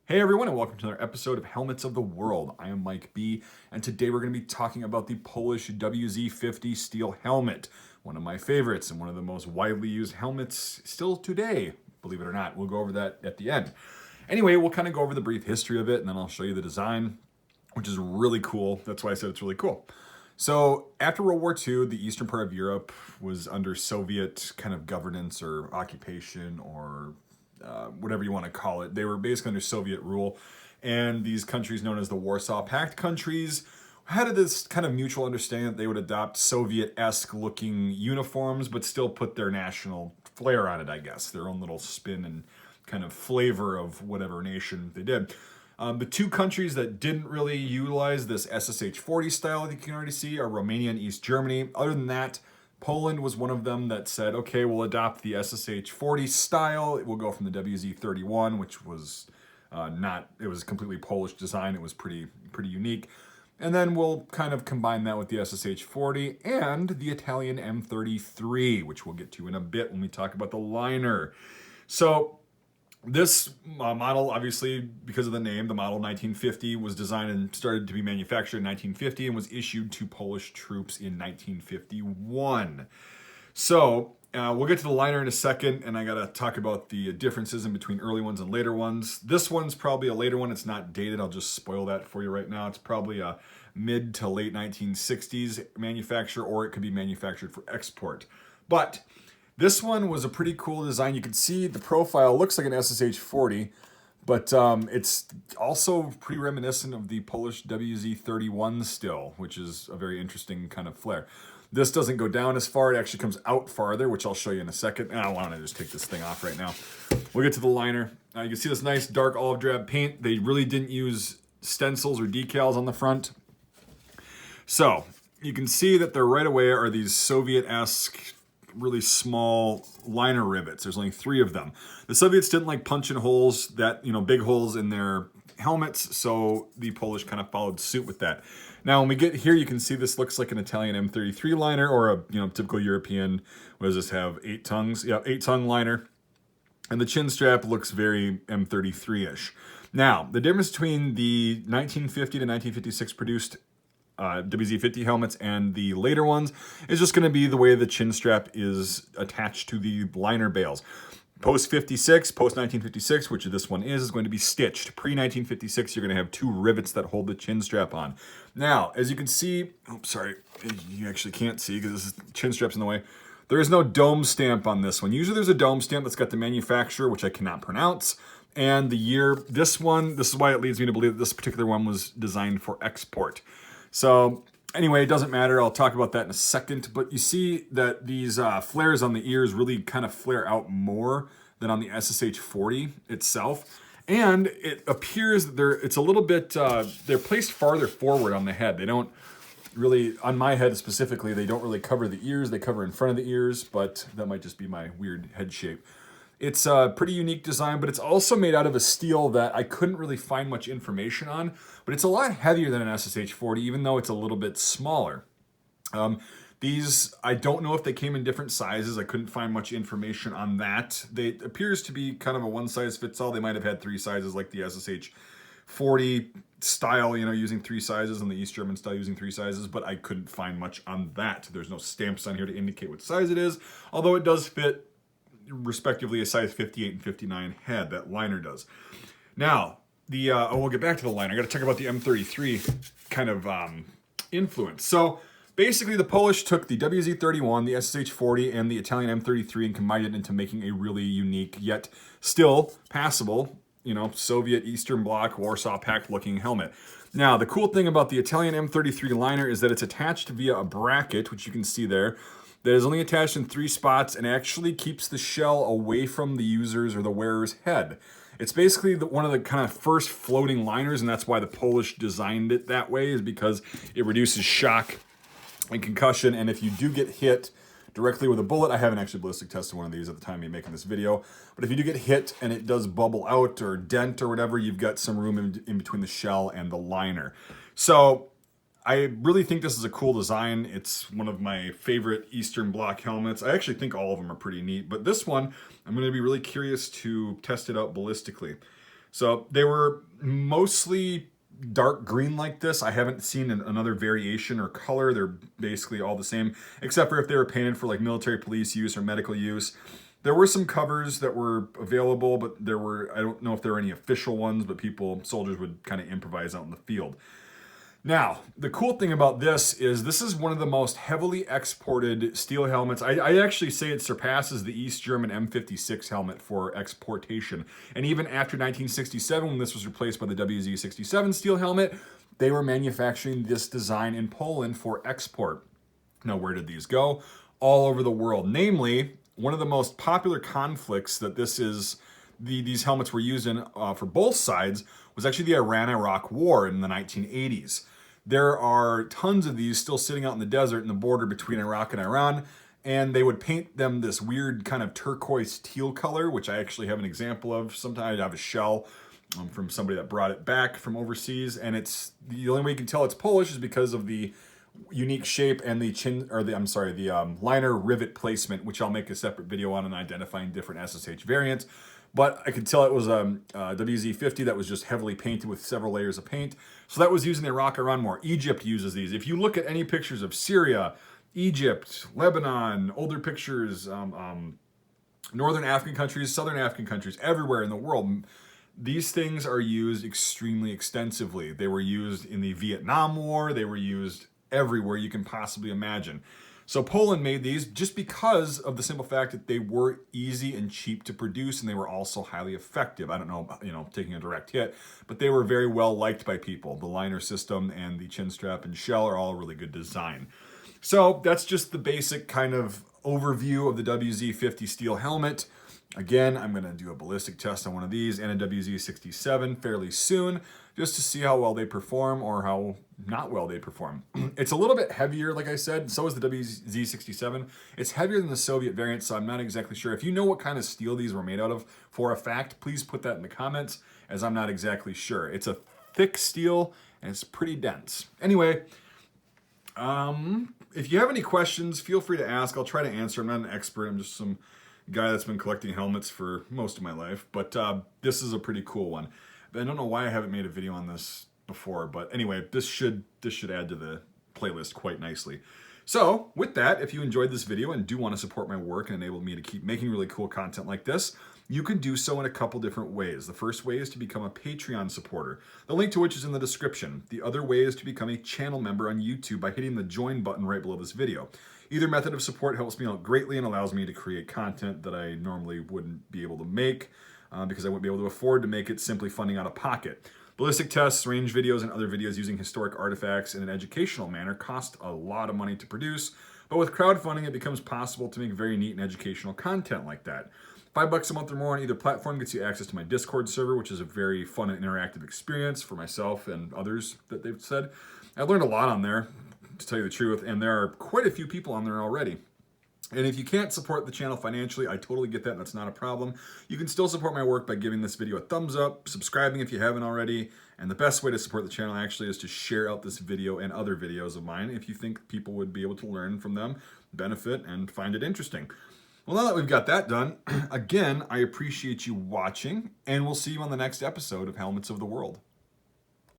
Hey everyone, and welcome to another episode of Helmets of the World. I am Mike B, and today we're going to be talking about the Polish WZ-50 steel helmet, one of my favorites and one of the most widely used helmets still today, believe it or not. We'll go over that at the end. Anyway, we'll kind of go over the brief history of it, and then I'll show you the design, which is really cool. That's why I said it's really cool. So after World War II, the eastern part of Europe was under Soviet kind of governance or occupation or whatever you want to call it. They were basically under Soviet rule. And these countries known as the Warsaw Pact countries had this kind of mutual understanding that they would adopt Soviet-esque looking uniforms, but still put their national flair on it, I guess, their own little spin and kind of flavor of whatever nation they did. The two countries that didn't really utilize this SSH-40 style that you can already see are Romania and East Germany. Other than that, Poland was one of them that said, okay, we'll adopt the SSH-40 style. It will go from the WZ-31, which was it was a completely Polish design. It was pretty unique. And then we'll kind of combine that with the SSH-40 and the Italian M33, which we'll get to in a bit when we talk about the liner. So this model, obviously, because of the name, the model 1950 was designed and started to be manufactured in 1950 and was issued to Polish troops in 1951. So we'll get to the liner in a second, and I got to talk about the differences in between early ones and later ones. This one's probably a later one. It's not dated. I'll just spoil that for you right now. It's probably a mid to late 1960s manufacture, or it could be manufactured for export. But this one was a pretty cool design. You can see the profile looks like an SSH-40, but it's also pretty reminiscent of the Polish WZ-31 still, which is a very interesting kind of flare. This doesn't go down as far. It actually comes out farther, which I'll show you in a second. I want to just take this thing off right now. We'll get to the liner. You can see this nice dark olive drab paint. They really didn't use stencils or decals on the front. So you can see that there right away are these Soviet-esque really small liner rivets. There's only 3 of them. The Soviets didn't like punching holes, big holes in their helmets, so the Polish kind of followed suit with that. Now, when we get here, you can see this looks like an Italian M33 liner or a typical European. What does this have? 8 tongues? Yeah, 8-tongue liner. And the chin strap looks very M33-ish. Now, the difference between the 1950 to 1956 produced WZ-50 helmets and the later ones is just going to be the way the chin strap is attached to the liner bales. Post-56, post-1956, which this one is going to be stitched. Pre-1956, you're going to have 2 rivets that hold the chin strap on. Now, as you can see, you actually can't see because this chin strap's in the way. There is no dome stamp on this one. Usually there's a dome stamp that's got the manufacturer, which I cannot pronounce, and the year. This is why it leads me to believe that this particular one was designed for export. So anyway, it doesn't matter. I'll talk about that in a second. But you see that these flares on the ears really kind of flare out more than on the SSH-40 itself. And it appears that it's a little bit, they're placed farther forward on the head. They don't really, on my head specifically, they don't really cover the ears. They cover in front of the ears, but that might just be my weird head shape. It's a pretty unique design, but it's also made out of a steel that I couldn't really find much information on, but it's a lot heavier than an SSH-40, even though it's a little bit smaller. These, I don't know if they came in different sizes. I couldn't find much information on that. It appears to be kind of a one-size-fits-all. They might have had 3 sizes like the SSH-40 style, using 3 sizes, and the East German style using 3 sizes, but I couldn't find much on that. There's no stamps on here to indicate what size it is, although it does fit respectively a size 58 and 59 head. That liner does. Now, we'll get back to the liner. I got to talk about the M33 kind of influence. So basically, the Polish took the WZ-31, the SSH-40, and the Italian M33 and combined it into making a really unique, yet still passable, Soviet Eastern Bloc, Warsaw Pact looking helmet. Now, the cool thing about the Italian M33 liner is that it's attached via a bracket, which you can see there, that is only attached in 3 spots and actually keeps the shell away from the user's or the wearer's head. It's basically one of the kind of first floating liners, and that's why the Polish designed it that way, is because it reduces shock and concussion. And if you do get hit directly with a bullet, I haven't actually ballistic tested one of these at the time of me making this video, but if you do get hit and it does bubble out or dent or whatever, you've got some room in between the shell and the liner. So I really think this is a cool design. It's one of my favorite Eastern Bloc helmets. I actually think all of them are pretty neat, but this one, I'm going to be really curious to test it out ballistically. So they were mostly dark green like this. I haven't seen another variation or color. They're basically all the same, except for if they were painted for like military police use or medical use. There were some covers that were available, but I don't know if there were any official ones, but soldiers would kind of improvise out in the field. Now, the cool thing about this is one of the most heavily exported steel helmets. I actually say it surpasses the East German M56 helmet for exportation. And even after 1967, when this was replaced by the WZ-67 steel helmet, they were manufacturing this design in Poland for export. Now, where did these go? All over the world. Namely, one of the most popular conflicts that these helmets were used in for both sides was actually the Iran-Iraq War in the 1980s. There are tons of these still sitting out in the desert in the border between Iraq and Iran, and they would paint them this weird kind of turquoise teal color, which I actually have an example of. Sometimes I have a shell from somebody that brought it back from overseas, and it's the only way you can tell it's Polish is because of the unique shape and the liner rivet placement, which I'll make a separate video on identifying different SSH variants. But I could tell it was a Wz.50 that was just heavily painted with several layers of paint. So that was used in the Iraq-Iran War. Egypt uses these. If you look at any pictures of Syria, Egypt, Lebanon, older pictures, northern African countries, southern African countries, everywhere in the world, these things are used extremely extensively. They were used in the Vietnam War. They were used everywhere you can possibly imagine. So Poland made these just because of the simple fact that they were easy and cheap to produce, and they were also highly effective. I don't know, taking a direct hit, but they were very well liked by people. The liner system and the chin strap and shell are all really good design. So that's just the basic kind of overview of the WZ-50 steel helmet. Again, I'm going to do a ballistic test on one of these and a WZ-67 fairly soon, just to see how well they perform or how not well they perform. It's a little bit heavier, like I said, so is the WZ-67. It's heavier than the Soviet variant, so I'm not exactly sure. If you know what kind of steel these were made out of for a fact, please put that in the comments, as I'm not exactly sure. It's a thick steel, and it's pretty dense. Anyway, if you have any questions, feel free to ask. I'll try to answer. I'm not an expert. I'm just some guy that's been collecting helmets for most of my life, but this is a pretty cool one. I don't know why I haven't made a video on this before, but anyway, this should add to the playlist quite nicely. So with that, if you enjoyed this video and do want to support my work and enable me to keep making really cool content like this, you can do so in a couple different ways. The first way is to become a Patreon supporter, the link to which is in the description. The other way is to become a channel member on YouTube by hitting the join button right below this video. Either method of support helps me out greatly and allows me to create content that I normally wouldn't be able to make because I wouldn't be able to afford to make it simply funding out of pocket. Ballistic tests, range videos, and other videos using historic artifacts in an educational manner cost a lot of money to produce, but with crowdfunding it becomes possible to make very neat and educational content like that. $5 a month or more on either platform gets you access to my Discord server, which is a very fun and interactive experience for myself and others that they've said. I learned a lot on there, to tell you the truth, and there are quite a few people on there already. And if you can't support the channel financially, I totally get that, and that's not a problem. You can still support my work by giving this video a thumbs up, subscribing if you haven't already, and the best way to support the channel actually is to share out this video and other videos of mine if you think people would be able to learn from them, benefit, and find it interesting. Well, now that we've got that done, again, I appreciate you watching, and we'll see you on the next episode of Helmets of the World.